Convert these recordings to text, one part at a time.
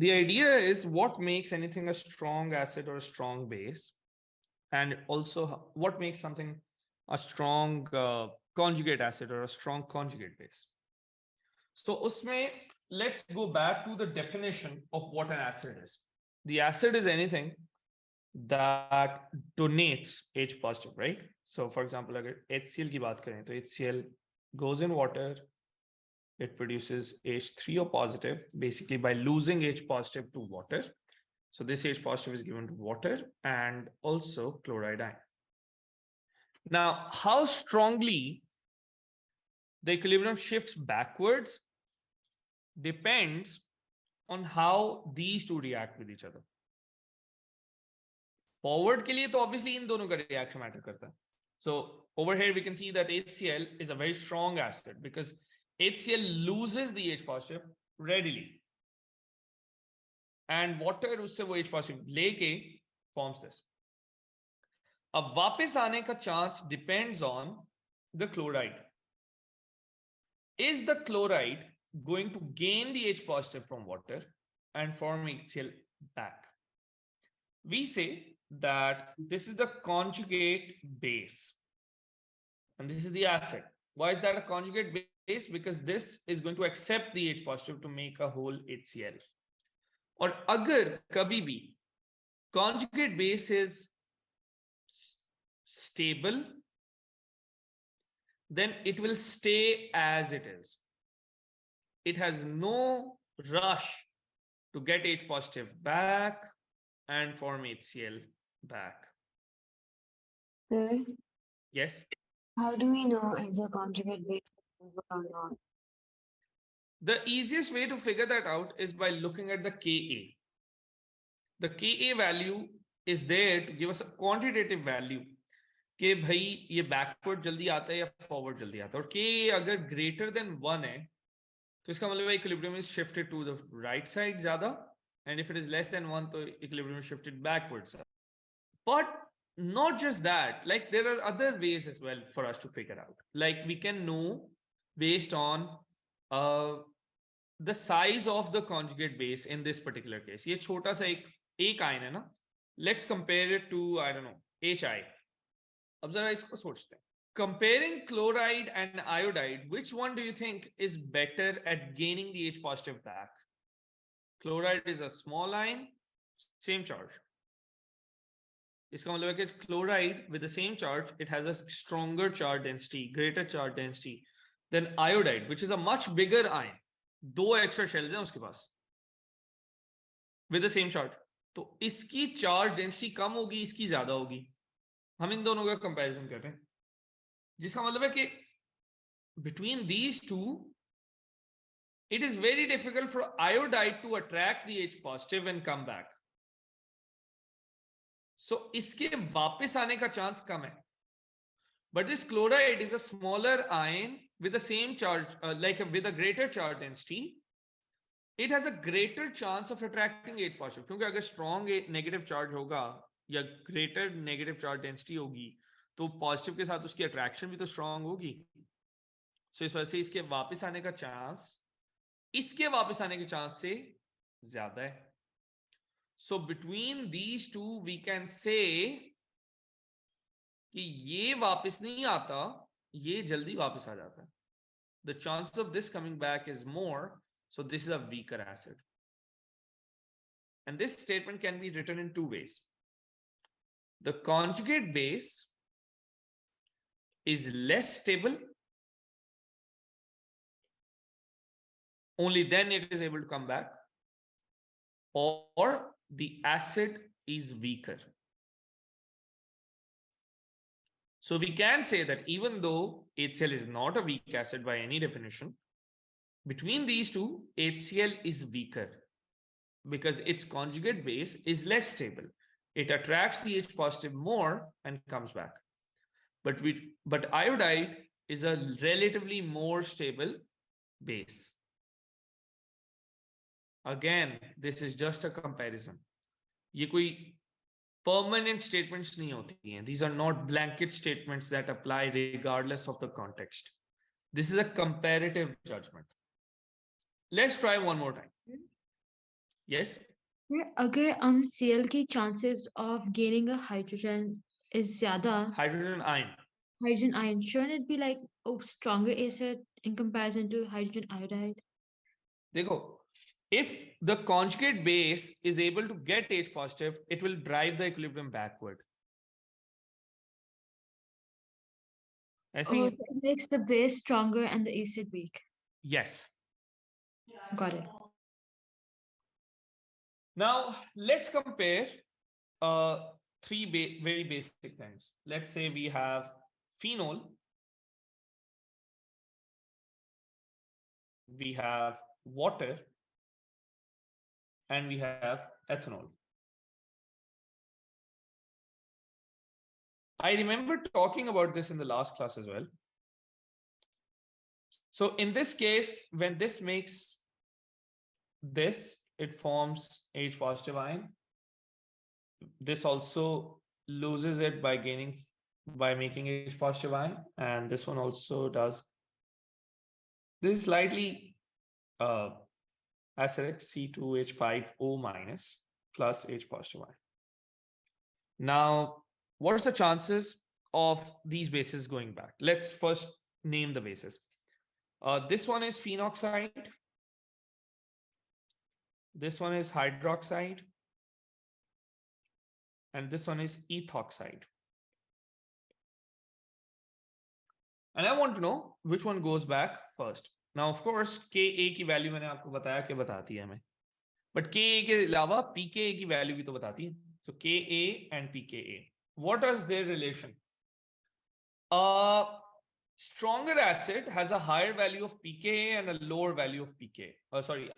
The idea is what makes anything a strong acid or a strong base, and also what makes something a strong conjugate acid or a strong conjugate base. So usme, let's go back to the definition of what an acid is. The acid is anything that donates H positive, right? So for example, agar HCl ki baat kare, to HCl goes in water, it produces H3O positive, basically by losing H positive to water. So this H positive is given to water and also chloride ion. Now, how strongly the equilibrium shifts backwards depends on how these two react with each other. Forward के लिए तो obviously इन दोनों का reaction matter करता है. So over here we can see that HCl is a very strong acid because HCl loses the H positive readily. And water उससे वो H positive लेके forms this. अब वापस आने का chance depends on the chloride. Is the chloride going to gain the H positive from water and form HCl back? We say that this is the conjugate base and this is the acid. Why is that a conjugate base? Because this is going to accept the H positive to make a whole HCl. Or agar kabhi bhi conjugate base is stable, then it will stay as it is. It has no rush to get H positive back and form HCl back. Really? Yes. How do we know it's a conjugate base or not? The easiest way to figure that out is by looking at the Ka. The Ka value is there to give us a quantitative value कि भाई ये backward जल्दी आता है या forward जल्दी आता है. और Ka अगर greater than 1 है तो इसका मतलब equilibrium is shifted to the right side ज़्यादा, and if it is less than 1 तो equilibrium is shifted backwards. But not just that, like there are other ways as well for us to figure out. Like we can know based on the size of the conjugate base in this particular case. ये छोटा सा एक ion है ना. Let's compare it to, I don't know, HI. अब जरा इसको सोचते हैं. Comparing chloride and iodide, which one do you think is better at gaining the H positive back? Chloride is a small ion, same charge. इसका मतलब है कि chloride with the same charge, it has a stronger charge density, greater charge density than iodide, which is a much bigger ion. 2 extra shells हैं उसके पास with the same charge. तो इसकी charge density कम होगी, इसकी ज्यादा होगी. हम इन दोनों का comparison कर रहे हैं, जिसका मतलब है कि between these two, it is very difficult for iodide to attract the H positive and come back. So इसके वापस आने का chance कम है. But this chloride is a smaller ion with the same charge, with a greater charge density. It has a greater chance of attracting H positive. क्योंकि अगर strong negative charge होगा या greater negative charge density होगी तो positive के साथ उसकी attraction भी तो strong होगी. So इस वजह से इसके वापस आने का chance इसके वापस आने के chance से ज्यादा है. So between these two we can say कि ये वापस नहीं आता, ये जल्दी वापस आ जाता है. The chance of this coming back is more, so this is a weaker acid. And this statement can be written in two ways. The conjugate base is less stable, only then it is able to come back, or the acid is weaker. So we can say that even though HCl is not a weak acid by any definition, between these two, HCl is weaker because its conjugate base is less stable. It attracts the H positive more and comes back. But iodide is a relatively more stable base. Again, this is just a comparison. ये कोई permanent statements नहीं होती हैं. These are not blanket statements that apply regardless of the context. This is a comparative judgment. Let's try one more time. Yes. अगर Cl की chances of gaining a hydrogen is ज़्यादा, Hydrogen ion. hydrogen ion, shouldn't it be like a stronger acid in comparison to hydrogen iodide? देखो, if the conjugate base is able to get H positive, it will drive the equilibrium backward. ऐसे ही Oh, है. so it makes the base stronger and the acid weak. Yes. Got it. Now let's compare uh, three very basic things. Let's say we have phenol, we have water, and we have ethanol. I remember talking about this in the last class as well. So in this case, when this makes this, it forms H positive ion. This also loses it by making H positive ion, and this one also does. This is slightly acidic, C2H5O minus plus H positive ion. Now, what is the chances of these bases going back? Let's first name the bases. This one is phenoxide. This one is hydroxide. And this one is ethoxide. And I want to know which one goes back first. Now, of course, Ka की value मैंने आपको बताया कि बताती है हमें. But Ka के अलावा pKa की वैल्यू भी तो बताती है. So Ka and pKa. What is their relation? A stronger acid has a higher value of pKa and a lower value of pKa.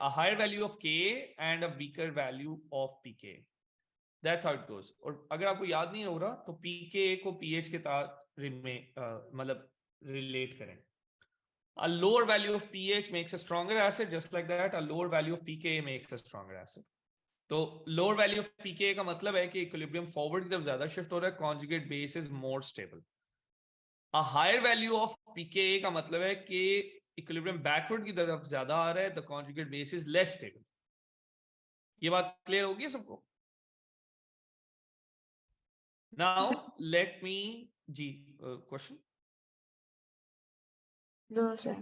A higher value of Ka and a weaker value of pKa. That's how it goes. और अगर आपको याद नहीं हो रहा तो pKa को pH के साथ मतलब relate करें. A lower value of pH makes a stronger acid, just like that. A lower value of pKa makes a stronger acid. तो lower value of pKa का मतलब है कि equilibrium forward की तरफ ज्यादा shift हो रहा है, conjugate base is more stable. A higher value of pKa का मतलब है कि equilibrium backward की तरफ ज्यादा आ रहा है, the conjugate base is less stable. ये बात clear होगी सबको? Now let me question. No, sir.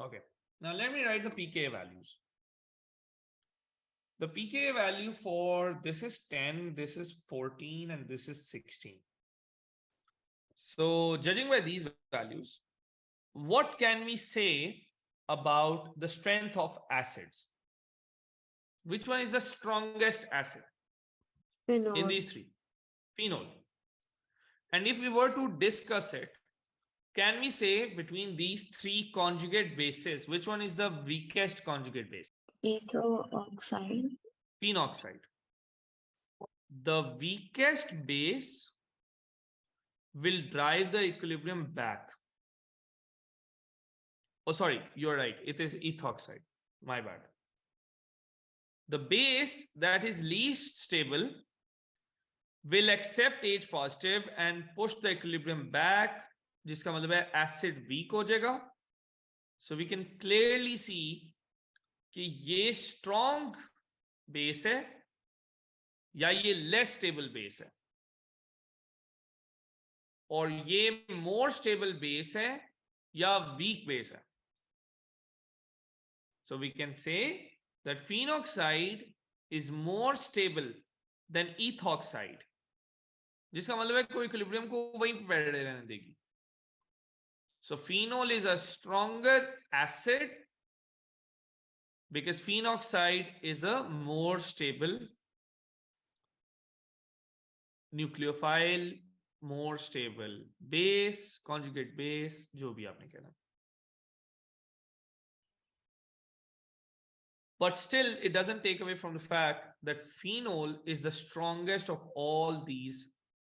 Okay. Now let me write the pKa values. The pKa value for this is 10, this is 14, and this is 16. So judging by these values, what can we say about the strength of acids? Which one is the strongest acid in Phenol. these three? Phenol. And if we were to discuss it, can we say between these three conjugate bases, which one is the weakest conjugate base? Ethyl oxide. Phenoxide. The weakest base will drive the equilibrium back. Oh, sorry, you're right. It is ethoxide. My bad. The base that is least stable will accept H positive and push the equilibrium back, जिसका मतलब है acid weak हो जाएगा. So we can clearly see कि ये strong base है या ये less stable base है, और ये more stable base है या weak base है. So we can say that phenoxide is more stable than ethoxide, जिसका मतलब है कोई इक्विलिब्रियम को वहीं पे रहने देगी. So phenol is a stronger acid because phenoxide is a more stable nucleophile, more stable base, conjugate base, जो भी आपने कहना. But still, it doesn't take away from the fact that phenol is the strongest of all these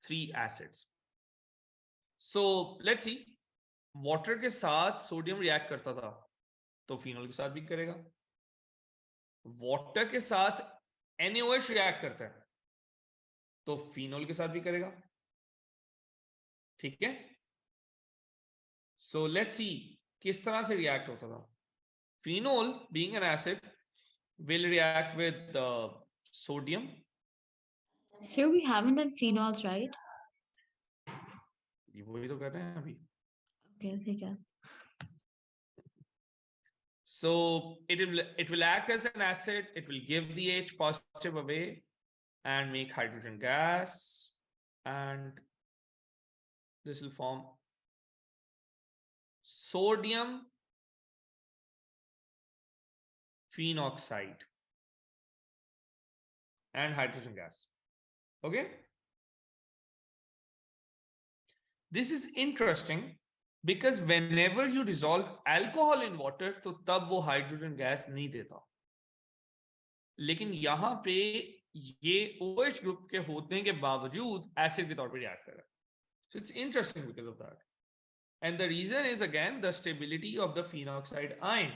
three acids. So let's see. Water के साथ sodium react करता था तो phenol के साथ भी करेगा. वाटर के साथ NaOH रिएक्ट करता है तो फिनोल के साथ भी करेगा. ठीक है. So let's see किस तरह से रिएक्ट होता था. Phenol being an acid will react with sodium. Sir, we haven't done phenols, right? वही तो कर रहे हैं अभी. Okay, ठीक है. So it will act as an acid. It will give the H positive away and make hydrogen gas, and this will form sodium phenoxide and hydrogen gas. Okay. This is interesting because whenever you dissolve alcohol in water, तो तब वो hydrogen gas नहीं देता. लेकिन यहाँ पे ये OH group के होने के बावजूद एसिड के तौर पर रिएक्ट कर रहा है. So it's interesting because of that. And the reason is again the stability of the phenoxide ion.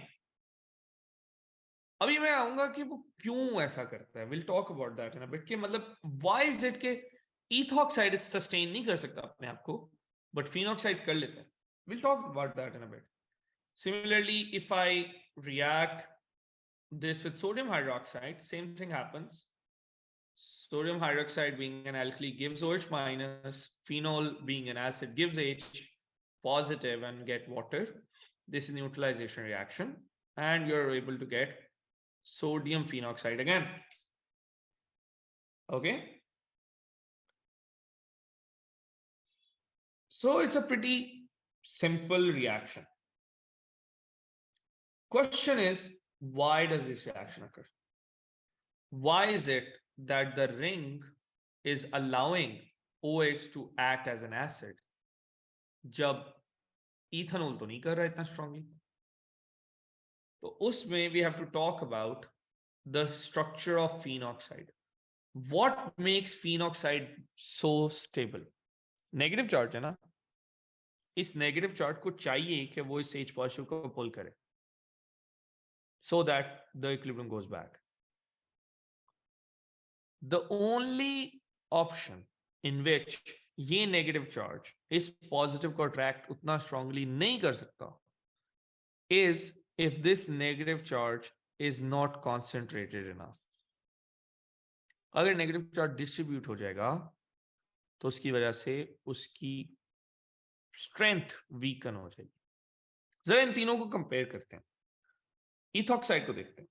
अभी मैं आऊंगा कि वो क्यों ऐसा करता है. We'll talk about that in a bit. कि मतलब why is it कि ethoxide sustain नहीं कर सकता अपने आप को, but phenoxide कर लेता है. We'll talk about that in a bit. Similarly, if I react this with sodium hydroxide, same thing happens. Sodium hydroxide being an alkali gives OH minus, phenol being an acid gives H positive and get water. This is neutralization reaction, and you're able to get sodium phenoxide again. Okay. So it's a pretty simple reaction. Question is, why does this reaction occur? Why is it that the ring is allowing OH to act as an acid जब ethanol तो नहीं कर रहा इतना strongly? तो उसमें we have to talk about the structure of phenoxide. What makes phenoxide so stable? Negative charge है ना. इस negative charge को चाहिए कि वो इस H positive को pull करे, so that the equilibrium goes back. The only option in which ये negative charge इस positive को attract उतना strongly नहीं कर सकता is if this negative charge is not concentrated enough. अगर negative charge distribute हो जाएगा तो उसकी वजह से उसकी strength weaken हो जाएगी. जरा इन तीनों को compare करते हैं. Ethoxide को देखते हैं.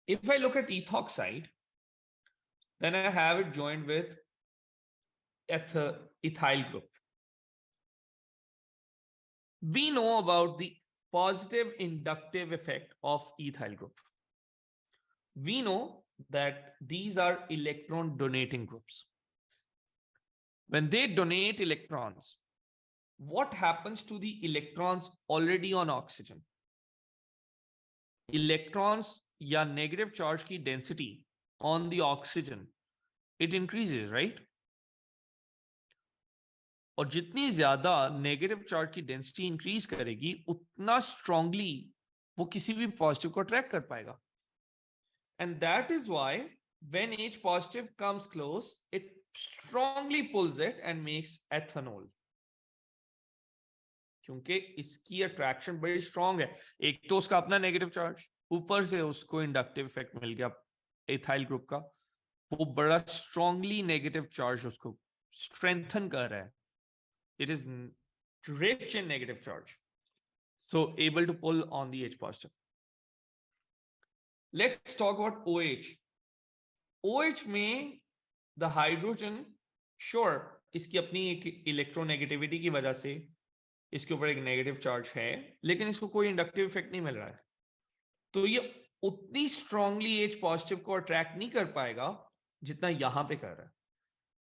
If I look at ethoxide, then I have it joined with ethyl group. We know about the positive inductive effect of ethyl group. We know that these are electron donating groups. When they donate electrons, what happens to the electrons already on oxygen? Electrons या negative charge की density on the oxygen, it increases, right? और जितनी ज्यादा negative charge की density increase करेगी उतना strongly वो किसी भी पॉजिटिव को अट्रैक्ट कर पाएगा. And that is why when H positive comes close it strongly pulls it and makes ethanol, क्योंकि इसकी अट्रैक्शन बड़ी स्ट्रांग है. एक तो उसका अपना नेगेटिव चार्ज, ऊपर से उसको इंडक्टिव इफेक्ट मिल गया एथाइल ग्रुप का, वो बड़ा स्ट्रांगली नेगेटिव चार्ज उसको स्ट्रेंथन कर रहा है. It is rich in negative charge, so able to pull on the H positive. Let's talk about OH. OH में the hydrogen, sure, इसकी अपनी एक इलेक्ट्रोनेगेटिविटी की वजह से इसके ऊपर एक नेगेटिव चार्ज है, लेकिन इसको कोई इंडक्टिव इफेक्ट नहीं मिल रहा है, तो ये उतनी स्ट्रांगली H पॉजिटिव को अट्रैक्ट नहीं कर पाएगा जितना यहां पे कर रहा है.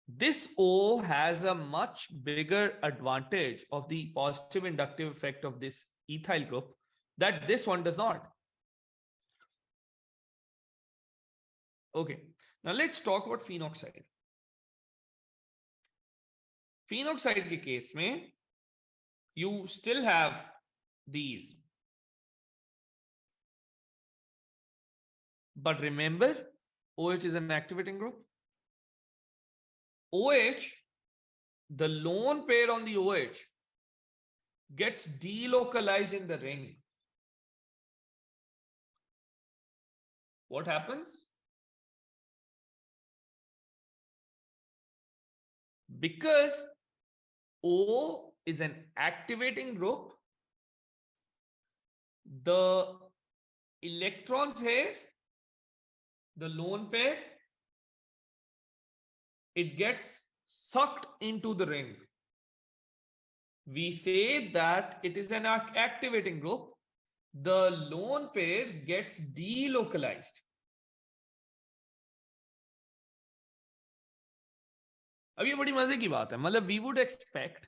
This O has a much bigger advantage of the positive inductive effect of this ethyl group that this one does not. Okay, now let's talk about phenoxide. Phenoxide के केस में you still have these, but remember OH is an activating group. OH, the lone pair on the OH gets delocalized in the ring. what happens? Because O is an activating group, the electrons here, the lone pair, it gets sucked into the ring. We say that it is an activating group. The lone pair gets delocalized. अब ये बड़ी मजे की बात है, मतलब we would expect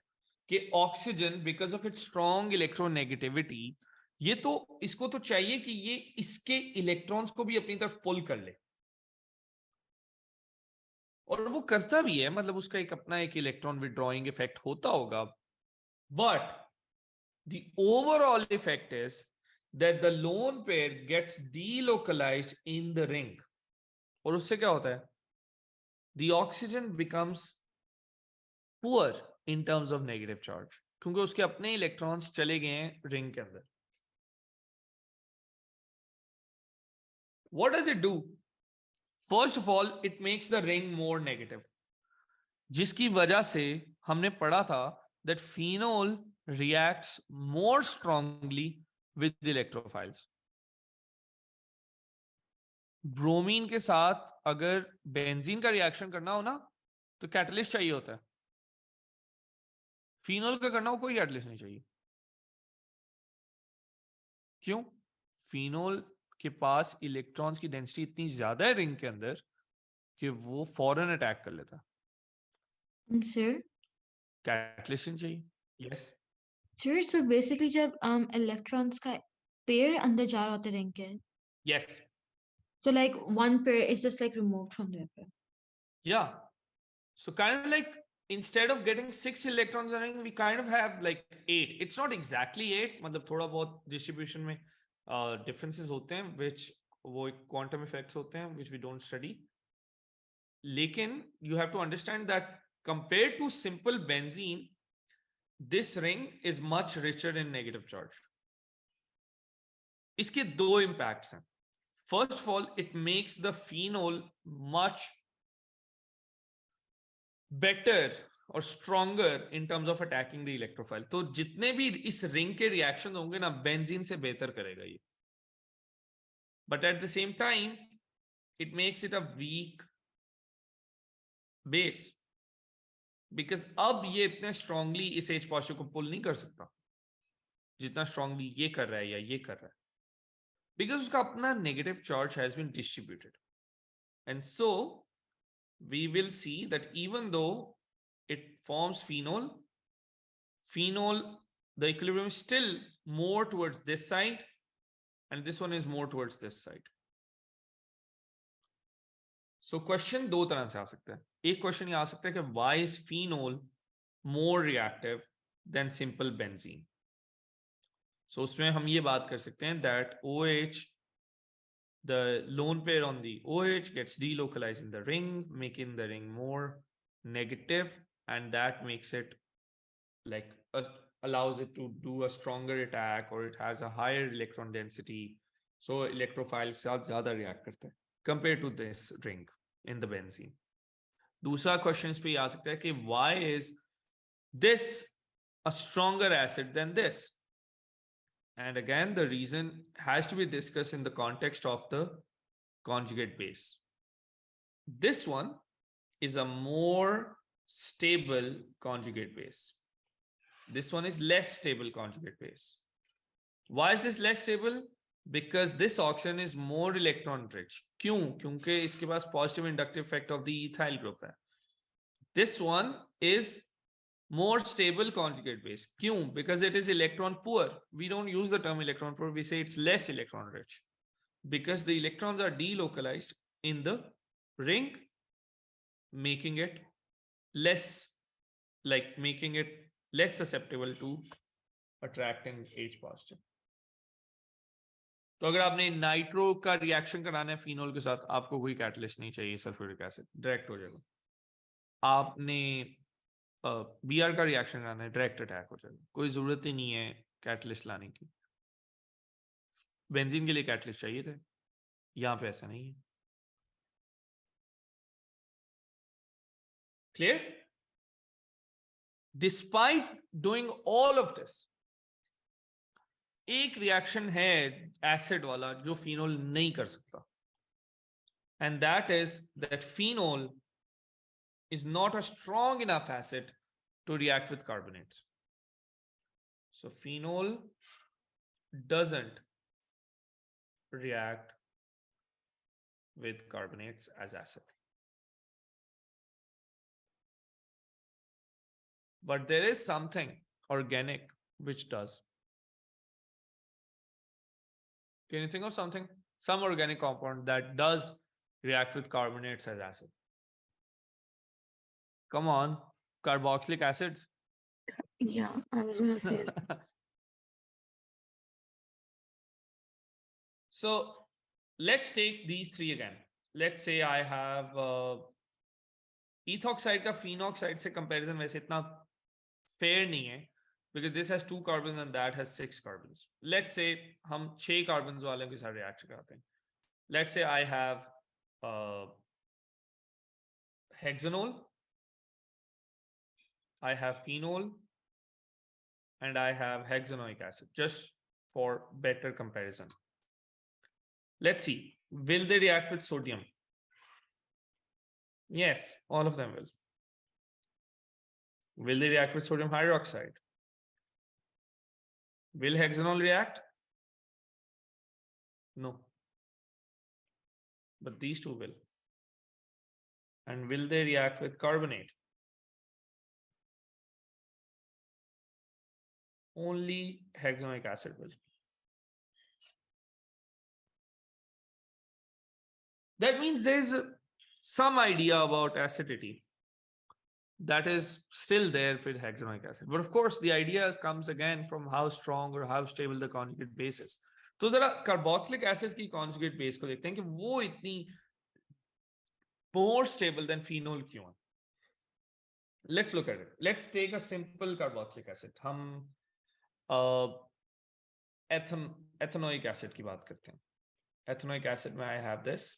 कि oxygen because of its strong electronegativity, ये तो इसको तो चाहिए कि ये इसके इलेक्ट्रॉन्स को भी अपनी तरफ पुल कर ले, और वो करता भी है, मतलब उसका एक अपना एक इलेक्ट्रॉन विड्रॉइंग इफेक्ट होता होगा, but the overall effect is that the lone pair gets delocalized in the ring, और उससे क्या होता है, the oxygen becomes poor in terms of negative charge, क्योंकि उसके अपने इलेक्ट्रॉन्स चले गए हैं रिंग के अंदर. What does it do? First of all, it makes the ring more negative, जिसकी वजह से हमने पढ़ा था that phenol reacts more strongly with electrophiles. Bromine के साथ अगर बेंजीन का रिएक्शन करना हो ना, तो कैटलिस्ट चाहिए होता है. फिनोल का करना हो कोई कैटलिस्ट नहीं चाहिए. क्यों? फिनोल के पास इलेक्ट्रॉन्स की डेंसिटी इतनी ज्यादा है रिंग के अंदर कि वो फौरन अटैक कर लेता. Sir, कैटलिस्ट नहीं चाहिए. यस. sir, so basically जब electrons का pair अंदर जा रहा होता है ring के, yes. so like one pair is just like removed from the other. Yeah. So kind of like instead of getting 6 electrons in a ring, we kind of have like 8. It's not exactly 8, मतलब थोड़ा बहुत distribution में differences होते हैं, which वो quantum effects होते हैं, which we don't study. लेकिन you have to understand that compared to simple benzene, this ring is much richer in negative charge. इसके दो impacts हैं. First of all, it makes the phenol much better or stronger in terms of attacking the electrophile. तो जितने भी इस ring के reaction होंगे ना, बेंजीन से बेहतर करेगा ये. But at the same time, it makes it a weak base, because अब ये इतने strongly इस H positive को पुल नहीं कर सकता जितना strongly ये कर रहा है या ये कर रहा है, because उसका अपना negative charge has been distributed. And so we will see that even though it forms phenol, the equilibrium is still more towards this side, and this one is more towards this side. So question दो तरह से आ सकता है. एक question ये आ सकता है कि why is phenol more reactive than simple benzene? So उसमें हम ये बात कर सकते हैं that OH, the lone pair on the OH gets delocalized in the ring, making the ring more negative, and that makes it like allows it to do a stronger attack, or it has a higher electron density, so electrophiles साथ ज़्यादा react करते हैं compared to this ring in the benzene. दूसरा question पे ये आ सकता है कि why is this a stronger acid than this? And again, the reason has to be discussed in the context of the conjugate base. This one is a more stable conjugate base. This one is less stable conjugate base. Why is this less stable? Because this oxygen is more electron rich. क्यों? क्योंकि इसके पास positive inductive effect of the ethyl group है. This one is more stable conjugate base. क्यों? Because it is electron poor. We don't use the term electron poor. We say it's less electron rich, because the electrons are delocalized in the ring, making it less susceptible to attracting H positive. तो अगर आपने nitro का reaction कराना है phenol के साथ, आपको कोई कैटलिस्ट नहीं चाहिए, सल्फ्यूरिक एसिड डायरेक्ट हो जाएगा. आपने बीआर का रिएक्शन कराना है, डायरेक्ट अटैक हो जाएगा, कोई जरूरत ही नहीं है कैटलिस्ट लाने की. बेंजीन के लिए कैटलिस्ट चाहिए थे, यहां पे ऐसा नहीं है. Clear? Despite doing all of this, एक रिएक्शन है एसिड वाला जो फिनोल नहीं कर सकता, and that is that phenol is not a strong enough acid to react with carbonates. So phenol doesn't react with carbonates as acid. But there is something organic which does. Can you think of something? Some organic compound that does react with carbonates as acid. Come on, carboxylic acids. Yeah, I was gonna say that. So let's take these three again. Let's say I have ethoxide का phenoxide से comparison वैसे इतना fair नहीं है, because this has 2 carbons and that has 6 carbons. Let's say हम 6 carbons वाले के साथ react कराते हैं. Let's say I have hexanol, I have phenol, and I have hexanoic acid, just for better comparison. Let's see, will they react with sodium? Yes, all of them will. Will they react with sodium hydroxide? Will hexanol react? No. But these two will. And will they react with carbonate? Only hexanoic acid will. That means there's some idea about acidity that is still there with hexanoic acid. But of course, the idea comes again from how strong or how stable the conjugate base is. तो जरा carboxylic acids की conjugate base को देखते हैं कि वो इतनी more stable than phenol क्यों है. Let's look at it. Let's take a simple carboxylic acid. हम ethanoic acid की बात करते हैं. Ethanoic acid में I have this.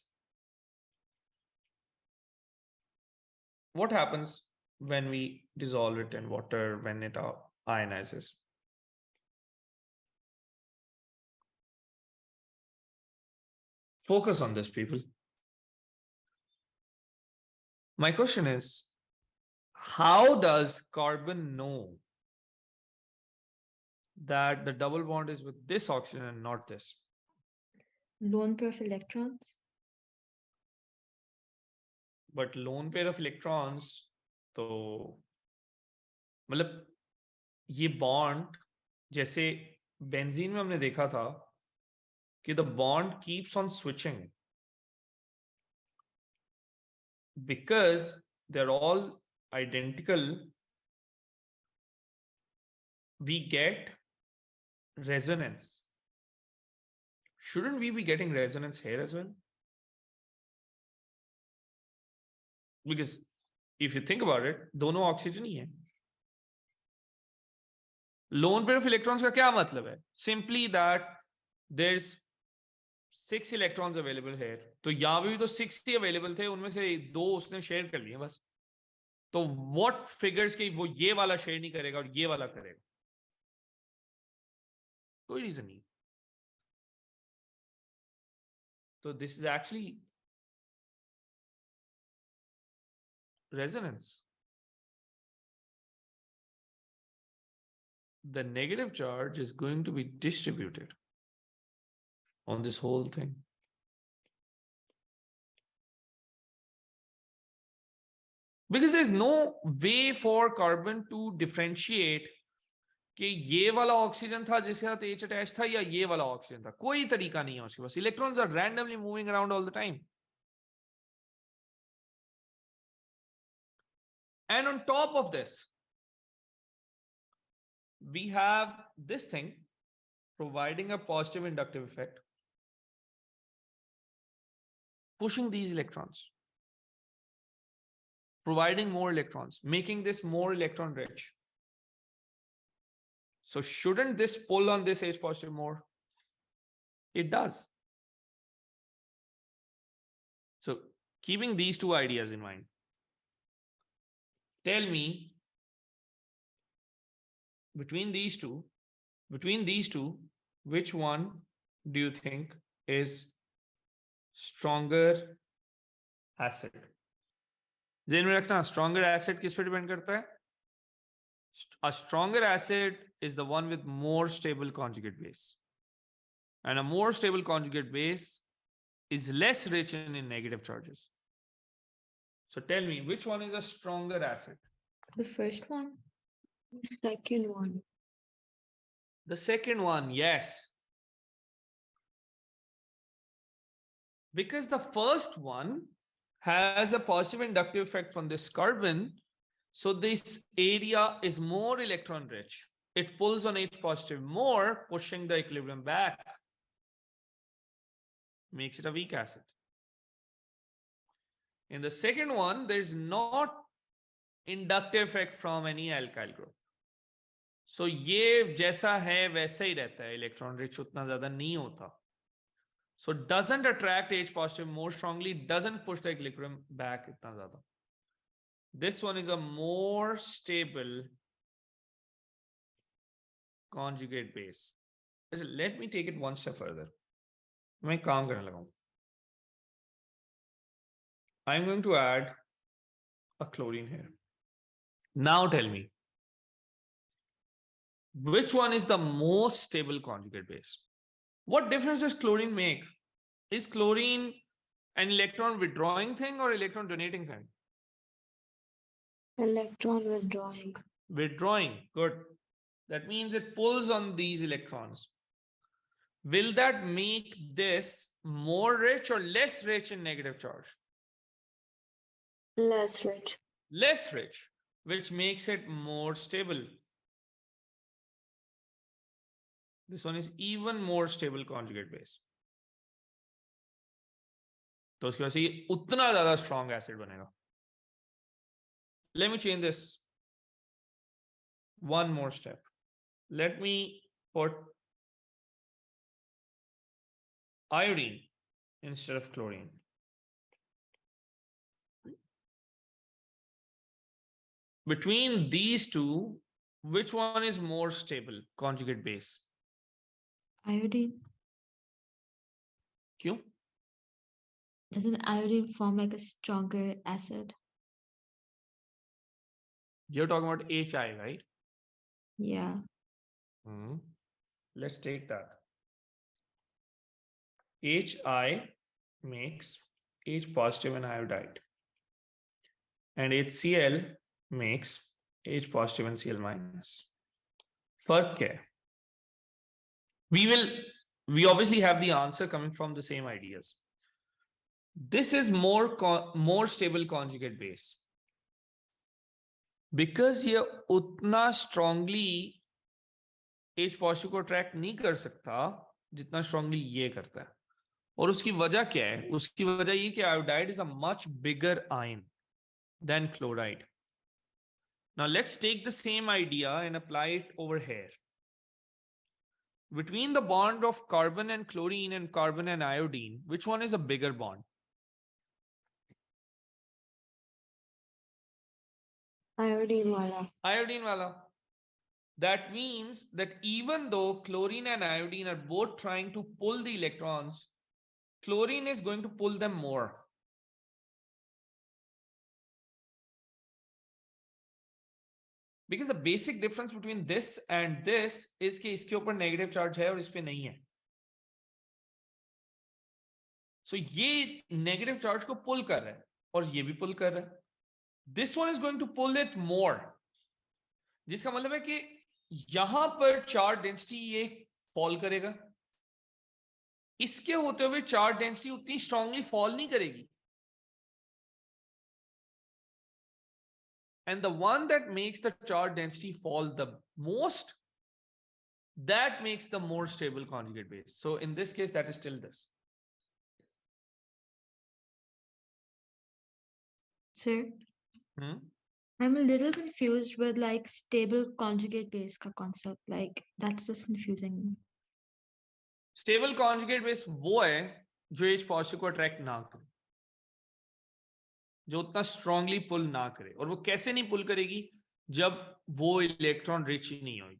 What happens when we dissolve it in water when it ionizes? Focus on this, people. My question is, how does carbon know that the double bond is with this oxygen and not this? Lone pair of electrons. But lone pair of electrons, तो मतलब ये bond जैसे benzene में हमने देखा था कि the bond keeps on switching because they're all identical. We get resonance. Shouldn't we be getting resonance here as well? Because if you think about it, दोनों ऑक्सीजन ही है. Lone pair of electrons का क्या मतलब है? Simply that there's 6 electrons available here. तो यहाँ भी तो 6 ही available थे, उनमें से 2 उसने शेयर कर लिए बस. तो what figures कि वो ये वाला शेयर नहीं करेगा और ये वाला करेगा? कोई रीजन नहीं. So this is actually resonance. The negative charge is going to be distributed on this whole thing. Because there's no way for carbon to differentiate कि ये वाला ऑक्सीजन था जिसके साथ H अटैच था या ये वाला ऑक्सीजन था. कोई तरीका नहीं है उसके पास. Electrons are randomly moving around all the time. And on top of this, we have this thing providing a positive inductive effect, pushing these electrons, providing more electrons, making this more electron rich. So shouldn't this pull on this H positive more? It does. So keeping these two ideas in mind, tell me between these two, which one do you think is stronger acid? ध्यान में रखना, stronger acid किस पे depend करता है? A stronger acid is the one with more stable conjugate base, and a more stable conjugate base is less rich in negative charges. So tell me, which one is a stronger acid? The first one? The second one. The second one, yes. Because the first one has a positive inductive effect from this carbon, so this area is more electron rich. It pulls on H positive more, pushing the equilibrium back. Makes it a weak acid. In the second one, there's not inductive effect from any alkyl group. So ये जैसा है वैसा ही रहता है, electron rich उतना ज़्यादा नहीं होता. So doesn't attract H positive more strongly, doesn't push the equilibrium back इतना ज़्यादा. This one is a more stable conjugate base. Let me take it one step further. मैं काम करने लगा हूँ. I'm going to add a chlorine here. Now tell me, which one is the most stable conjugate base? What difference does chlorine make? Is chlorine an electron withdrawing thing or electron donating thing? Electron withdrawing. Withdrawing, good. That means it pulls on these electrons. Will that make this more rich or less rich in negative charge? Less rich. Less rich, which makes it more stable. This one is even more stable conjugate base. तो उसकी वजह से ये उतना ज़्यादा strong acid बनेगा. Let me change this one more step. Let me put iodine instead of chlorine. Between these two, which one is more stable conjugate base? Iodine. क्यों? Doesn't iodine form like a stronger acid? You're talking about HI, right? Yeah. Let's take that. HI makes H positive and iodide, and HCl makes H positive and Cl minus. फर्क क्या है? We obviously have the answer coming from the same ideas. This is more stable conjugate base because ये उतना strongly H positive को attract नहीं कर सकता जितना strongly ये करता है. और उसकी वजह क्या है? उसकी वजह ये कि iodide is a much bigger ion than chloride. Now let's take the same idea and apply it over here. Between the bond of carbon and chlorine and carbon and iodine, which one is a bigger bond? Iodine wala. Iodine wala. That means that even though chlorine and iodine are both trying to pull the electrons, chlorine is going to pull them more. Because the basic difference between this and this is कि इसके ऊपर negative charge है और इस पे नहीं है. So ये negative charge को pull कर रहा है और ये भी pull कर रहा है. This one is going to pull it more. जिसका मतलब है कि यहां पर charge density ये fall करेगा. इसके होते हुए charge density उतनी strongly fall नहीं करेगी. And the one that makes the charge density fall the most, that makes the more stable conjugate base. So in this case, that is still this. Sir? I'm a little confused with like stable conjugate base ka concept. Like that's just confusing me. Stable conjugate base वो है जो H positive को attract ना करे. जो उतना strongly पुल ना करे। और वो कैसे नहीं पुल करेगी? जब वो इलेक्ट्रॉन रिच ही नहीं होगी,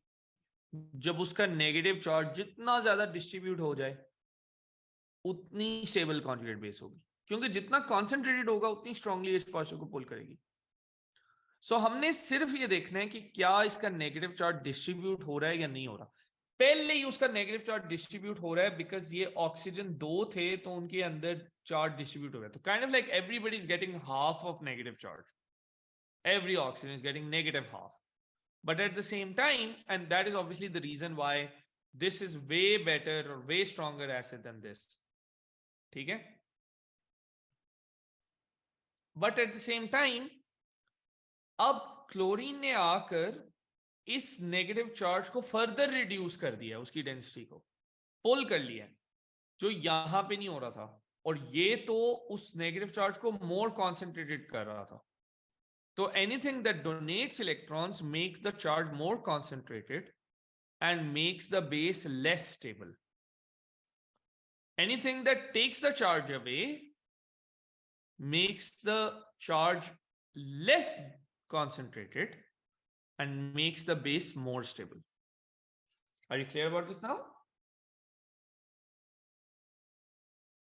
जब उसका नेगेटिव चार्ज जितना ज्यादा डिस्ट्रीब्यूट हो जाए उतनी स्टेबल कॉन्जुगेट बेस होगी, क्योंकि जितना कॉन्सेंट्रेटेड होगा उतनी स्ट्रांगली इस पॉजिटिव को पुल करेगी। सो हमने सिर्फ ये देखना है कि क्या इसका नेगेटिव चार्ज डिस्ट्रीब्यूट हो रहा है या नहीं हो रहा। पहले ही उसका नेगेटिव चार्ज डिस्ट्रीब्यूट हो रहा है, बिकॉज ये ऑक्सीजन 2 थे तो उनके अंदर चार्ज डिस्ट्रीब्यूट हो गया। तो kind of like everybody is getting half of negative charge, every oxygen is getting negative half. But at the same time, and that is obviously the reason why this is way better or way stronger acid than this. ठीक है? But at the same time, अब chlorine ने आकर इस negative charge को further reduce कर दिया, उसकी डेंसिटी को पुल कर लिया, जो यहां पे नहीं हो रहा था। और ये तो उस नेगेटिव चार्ज को मोर कॉन्सेंट्रेटेड कर रहा था। So anything that donates electrons make the charge more concentrated and makes the base less stable. Anything that takes the charge away makes the charge less concentrated and makes the base more stable. Are you clear about this now?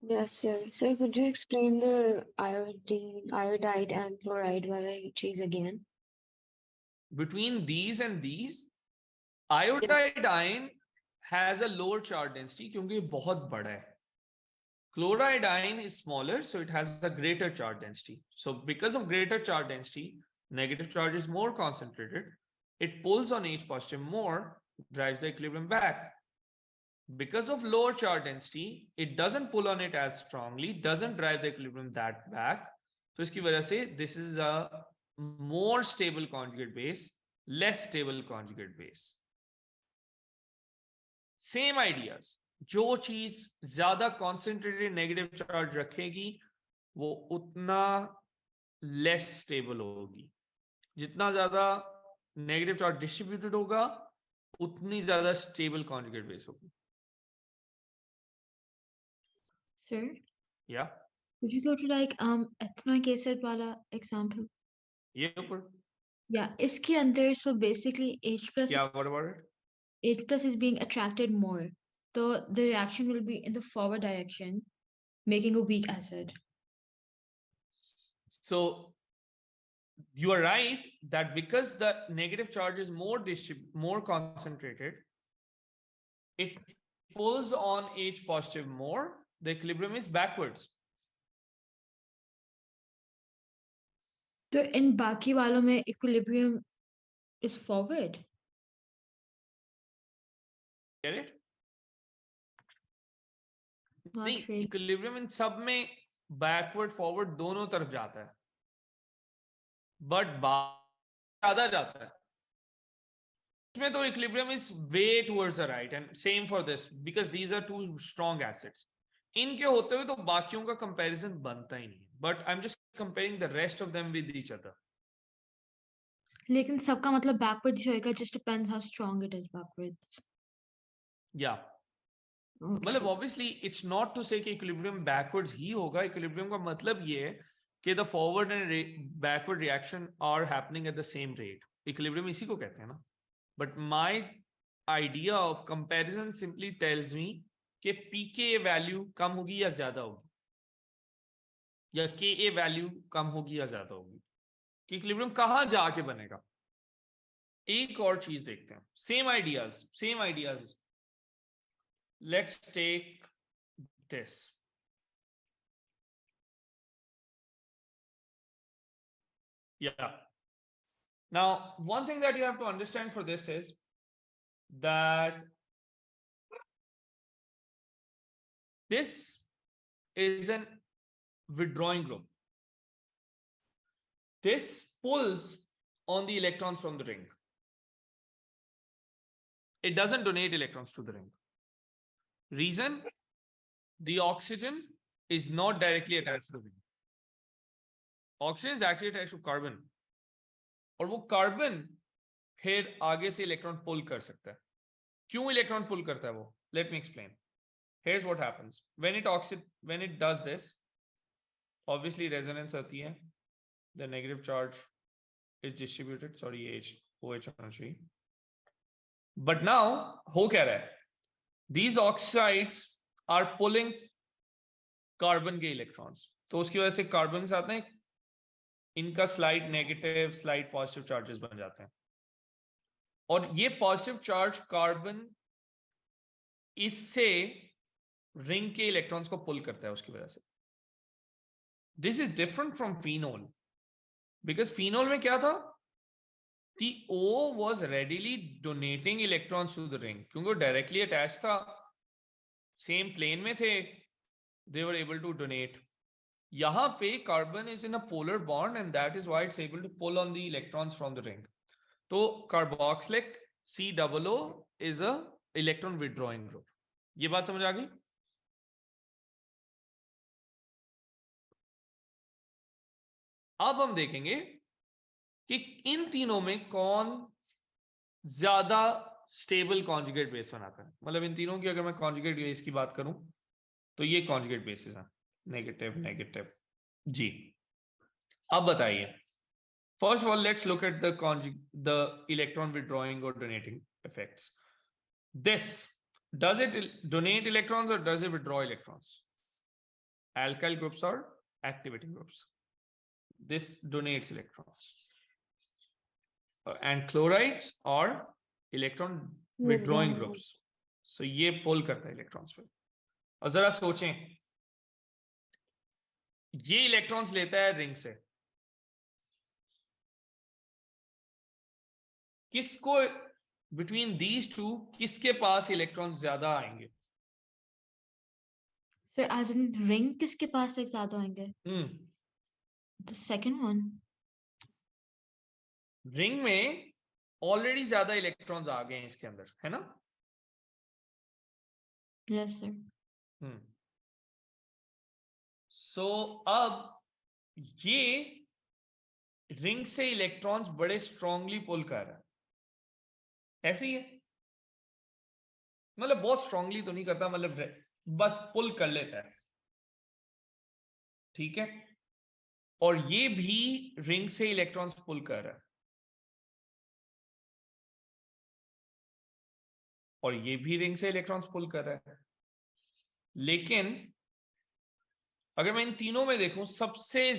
Yes, sir. Sir, could you explain the iodide and chloride wala cheese again? Between these and these, iodide ion has a lower charge density क्योंकि ये बहुत बड़ा है. Chloride ion is smaller, so it has a greater charge density. So because of greater charge density, negative charge is more concentrated. It pulls on H positive more, drives the equilibrium back. Because of lower charge density, it doesn't pull on it as strongly, doesn't drive the equilibrium that back. So iski wajah se, this is a more stable conjugate base, less stable conjugate base. Same ideas. जो चीज ज्यादा concentrated negative charge रखेगी वो उतना less stable होगी। जितना ज्यादा negative charge distributed होगा उतनी ज्यादा स्टेबल कॉन्जुगेट बेस होगी। Sir, या would you go to like ethanoic acid wala example? ये ऊपर Yeah, इसके अंदर so basically H plus क्या what about it? H plus is being attracted more. So the reaction will be in the forward direction, making a weak acid. So you are right that because the negative charge is more concentrated, it pulls on H positive more, the equilibrium is backwards. So in बाकी वालों में equilibrium is forward. Get it? Not नहीं, really. Equilibrium इन सब में backward forward दोनों तरफ जाता है, बट ज्यादा जाता है इसमें तो equilibrium is way towards the right and same for this because these are two strong acids. इनके होते हुए तो बाकियों का कंपैरिजन बनता ही नहीं, but I am just comparing the rest of them with each other. लेकिन सबका मतलब backwards ही होएगा, just depends how strong it is backwards. या Okay. मतलब ऑब्वियसली इट्स नॉट टू से कि इक्विलिब्रियम बैकवर्ड्स ही होगा। इक्विलिब्रियम का मतलब ये है कि the forward and backward reaction are happening at the same rate. Equilibrium इसी को कहते हैं ना। But my idea of comparison simply tells me कि पीके वैल्यू कम होगी या ज्यादा होगी, या के ए वैल्यू कम होगी या ज्यादा होगी, कि इक्विलिब्रियम कहां जाके बनेगा। एक और चीज देखते हैं, same ideas. Let's take this. Yeah. Now, one thing that you have to understand for this is that this is an withdrawing group. This pulls on the electrons from the ring. It doesn't donate electrons to the ring. Reason, the oxygen is not directly attached to the ring. Oxygen is actually attached to carbon. और वो carbon फिर आगे से electron पुल कर सकता है। क्यों electron पुल करता है वो? Let me explain. Here's what happens. When it does this, obviously resonance होती है, the negative charge is distributed. Sorry, OH होना चाहिए. But now हो क्या रहा है? These oxides are pulling carbon के इलेक्ट्रॉन्स, तो उसकी वजह से कार्बन के साथ में इनका slide negative slide positive charges बन जाते हैं, और ये पॉजिटिव चार्ज कार्बन इससे रिंग के इलेक्ट्रॉन्स को पुल करता है उसकी वजह से. This is different from phenol, because phenol में क्या था, the O was readily donating electrons to the ring, क्योंकि वो डायरेक्टली अटैच था, सेम प्लेन में थे, they were able to donate. यहाँ पे carbon is in a polar bond and that is why it's able to pull on the electrons from the ring. तो carboxylic COO is a electron withdrawing group. ये बात समझ आ गई? अब हम देखेंगे कि इन तीनों में कौन ज्यादा स्टेबल कॉन्जुगेट बेस बनाता है. मतलब इन तीनों की अगर मैं कॉन्जुगेट बेस की बात करूं तो ये कॉन्जुगेट बेसिस हैं, नेगेटिव नेगेटिव. जी अब बताइए, first of all let's look at the electron withdrawing और donating effects. This does it donate electrons और does it withdraw electrons? alkyl groups or activating groups. This donates electrons. And chlorides are electron withdrawing groups. So ये pull करता है electrons पे. और जरा सोचें, ये electrons लेता है रिंग से, किसको between these two किसके पास electrons ज्यादा आएंगे? So as in ring किसके पास एक ज्यादा आएंगे? The second one. रिंग में ऑलरेडी ज्यादा इलेक्ट्रॉन्स आ गए हैं इसके अंदर, है ना? Yes sir. सो अब ये रिंग से इलेक्ट्रॉन्स बड़े स्ट्रांगली पुल कर रहा है, ऐसे ही है, मतलब बहुत स्ट्रांगली तो नहीं करता, मतलब बस पुल कर लेता है, ठीक है? और ये भी रिंग से इलेक्ट्रॉन्स पुल कर रहा है, और ये भी रिंग से इलेक्ट्रॉन्स पुल कर रहा है. लेकिन अगर मैं इन तीनों में देखूं, सबसे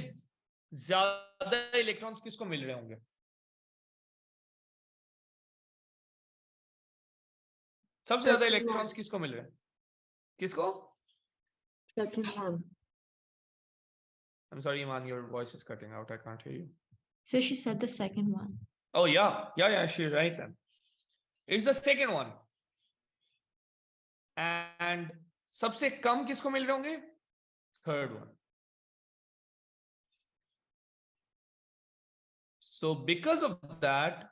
ज्यादा इलेक्ट्रॉन्स किसको मिल रहे होंगे? सबसे ज्यादा इलेक्ट्रॉन्स किसको मिल रहे हैं? किसको? Second one. I'm sorry, Iman, your voice is cutting out. I can't hear you. So she said the second one. Oh yeah, she's right then. It's the second one. And सबसे कम किसको मिल रहे होंगे? Third one. So because of that,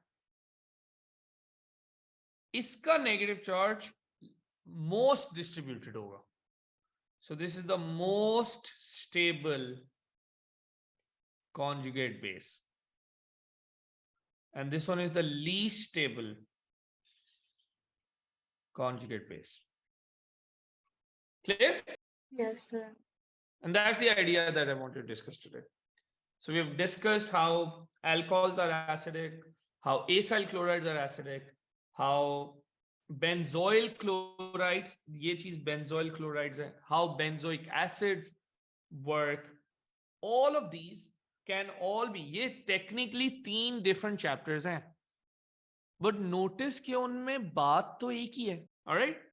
इसका negative charge most distributed होगा. So this is the most stable conjugate base. And this one is the least stable conjugate base. Clear? Yes, sir. And that's the idea that I want to discuss today. So we have discussed how alcohols are acidic, how acyl chlorides are acidic, how benzoyl chlorides, ये चीज benzoyl chlorides है, how benzoic acids work. All of these can all be, ये technically 3 different chapters हैं, but notice कि उनमें बात तो एक ही है. All right?